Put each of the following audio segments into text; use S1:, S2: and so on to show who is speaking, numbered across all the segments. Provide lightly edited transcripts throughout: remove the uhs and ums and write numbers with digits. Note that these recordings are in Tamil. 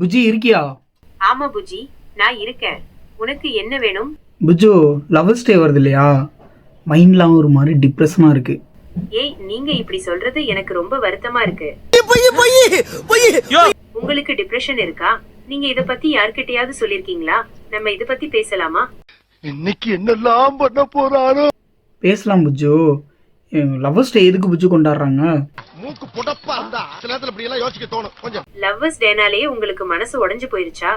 S1: புஜி இருக்கியா?
S2: ஆமா புஜி, நான் இருக்கேன். உனக்கு என்ன வேணும்?
S1: புஜு, லவர்ஸ் டே வருது இல்லையா? மைண்ட்லாம் ஒரு மாதிரி டிப்ரெஷனா இருக்கு.
S2: ஏய், நீங்க இப்படி சொல்றது எனக்கு ரொம்ப வருத்தமா இருக்கு. உங்களுக்கு டிப்ரெஷன் இருக்கா? நீங்க இத பத்தி யார்கிட்டயாவது சொல்லிருக்கீங்களா? நம்ம இத பத்தி பேசலாமா?
S3: இன்னைக்கு என்னெல்லாம் பண்ண போறாரோ.
S1: பேசலாம் புஜு. லவர்ஸ் டே எதுக்கு புஜு கொண்டாடுறாங்க?
S3: மூக்கு புடப்பா இருந்தா சில நேரத்துல இப்படி எல்லாம் யோசிக்க தோணும் கொஞ்சம்.
S2: லவ்வர்ஸ் டேனாலேயே உங்களுக்கு மனசு உடைஞ்சு போயிருச்சா?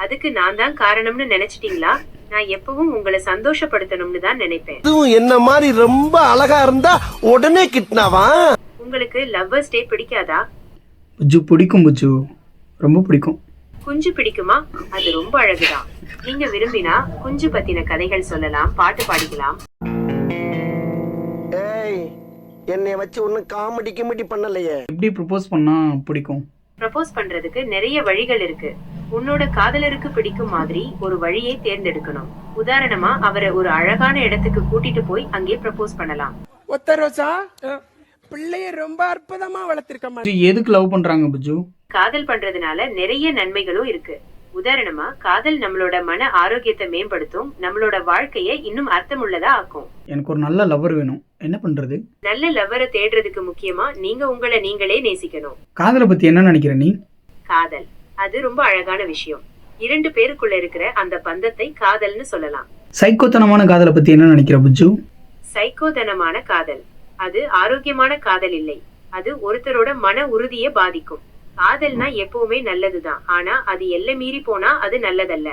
S2: அதுக்கு நான் தான் காரணம்னு நினைச்சிட்டீங்களா? நான் எப்பவும் உங்களை சந்தோஷப்படுத்தணும்னு தான் நினைப்பேன்.
S4: இதுவும் என்ன மாதிரி ரொம்ப அழகா இருந்தா உடனே கிட்னாவா?
S2: உங்களுக்கு லவ்வர்ஸ் டே பிடிக்காதா?
S1: புஜு பிடிக்கும் புஜு, ரொம்ப பிடிக்கும்.
S2: குஞ்சு பிடிக்குமா? அது ரொம்ப அழகுதான். நீங்க விரும்பினா குஞ்சு பத்தின கதைகள் சொல்லலாம், பாட்டு பாடிக்கலாம்.
S4: ஏய், என்னைய வச்சு ஒன்னும் காமெடி கிமெடி பண்ணலையே.
S1: எப்படி ப்ரப்போஸ் பண்ணா பிடிக்கும்?
S2: ப்ரப்போஸ் பண்றதுக்கு நிறைய வழிகள் இருக்கு. உன்னோட காதலருக்கு பிடிக்கும் மாதிரி ஒரு வழியை தேர்ந்தெடுக்கணும். உதாரணமா, அவரை ஒரு அழகான இடத்துக்கு கூட்டிட்டு போய் அங்கே ப்ரப்போஸ் பண்ணலாம்.
S5: ஒத்த ரோசா பிள்ளைய ரொம்ப அற்புதமா வளர்த்திருக்கமா.
S1: புஜு, எதுக்கு லவ் பண்றாங்க புஜு?
S2: காதல் பண்றதுனால நிறைய நன்மைகளும் இருக்கு. உதாரணமா, காதல் நம்மளோட மன ஆரோக்கியத்தை மேம்படுத்தும், நம்மளோட வாழ்க்கைய இன்னும் அர்த்தமுள்ளதா ஆக்கும்.
S1: எனக்கு ஒரு நல்ல லவர் வேணும், என்ன பண்றது?
S2: நல்ல லவ்வரை தேடுறதுக்கு முக்கியமா நீங்க உங்களை நீங்களே நேசிக்கணும்.
S1: காதலை பத்தி என்ன நினைக்கிற நீ?
S2: காதல் அது ரொம்ப அழகான விஷயம். இரண்டு பேருக்குள்ள இருக்கிற அந்த பந்தத்தை காதல்னு சொல்லலாம்.
S1: சைக்கோத்தனமான காதலை பத்தி என்ன நினைக்கிற புஜு?
S2: சைக்கோதனமான காதல் அது ஆரோக்கியமான காதல் இல்லை. அது ஒருத்தரோட மன உறுதியை பாதிக்கும். காதல்னா எப்பவுமே நல்லதுதான், ஆனா அது எல்லை மீறி போனா அது நல்லதல்ல.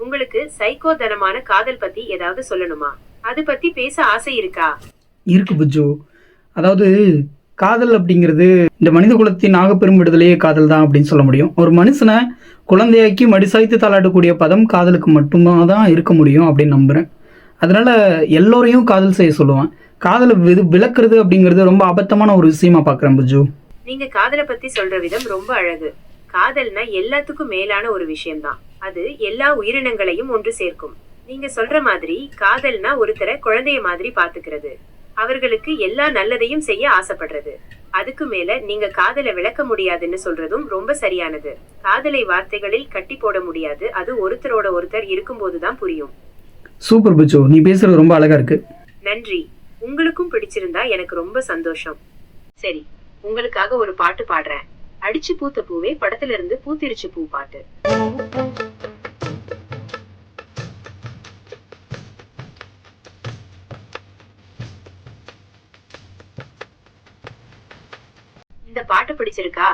S2: உங்களுக்கு சைக்கோதனமான காதல் பத்தி ஏதாவது சொல்லணுமா? அது பத்தி பேச ஆசை இருக்கா?
S1: இருக்கு புஜு. அதாவது காதல் அப்படிங்கிறது இந்த மனித குலத்தின் ஆகப்பெரும் விடுதலையே காதல் தான் அப்படின்னு சொல்ல முடியும். ஒரு மனுஷனை குழந்தையாக்கி மடிசாய்த்து தாளாட்டக்கூடிய பதம் காதலுக்கு மட்டும்தான் தான் இருக்க முடியும் அப்படின்னு நம்புறேன். அதனால எல்லோரையும் காதல் செய்ய சொல்லுவேன். காதலை விளக்குறது அப்படிங்கிறது ரொம்ப அபத்தமான ஒரு விஷயமா பாக்குறேன் புஜு.
S2: நீங்க காதலை பத்தி சொல்ற விதம் ரொம்ப அழகு. காதல்னா எல்லாத்துக்கும் மேலான ஒரு விஷயம்தான். அது எல்லா உயிரினங்களையும் ஒன்று சேர்க்கும். நீங்க சொல்ற மாதிரி காதல்னா ஒருத்தரை குழந்தைய மாதிரி பாத்துக்கிறது, அவர்களுக்கு எல்லா நல்லதையும் செய்ய ஆசைப்படுறது. அதுக்கு மேல நீங்க காதலை விளக்க முடியாதுன்னு சொல்றதும் ரொம்ப சரியானது. காதலை வார்த்தைகளில் கட்டி போட முடியாது, அது ஒருத்தரோட ஒருத்தர் இருக்கும்போதுதான் புரியும்.
S1: சூப்பர் புஜு, நீ பேசுறது ரொம்ப அழகா இருக்கு.
S2: நன்றி. உங்களுக்கும் பிடிச்சிருந்தா எனக்கு ரொம்ப சந்தோஷம். சரி, உங்களுக்காக ஒரு பாட்டு பாடுறேன். அடிச்சு பூத்த பூவே படத்துல இருந்து பூத்திருச்சு பூ பாட்டு. இந்த பாட்டு பிடிச்சிருக்கா?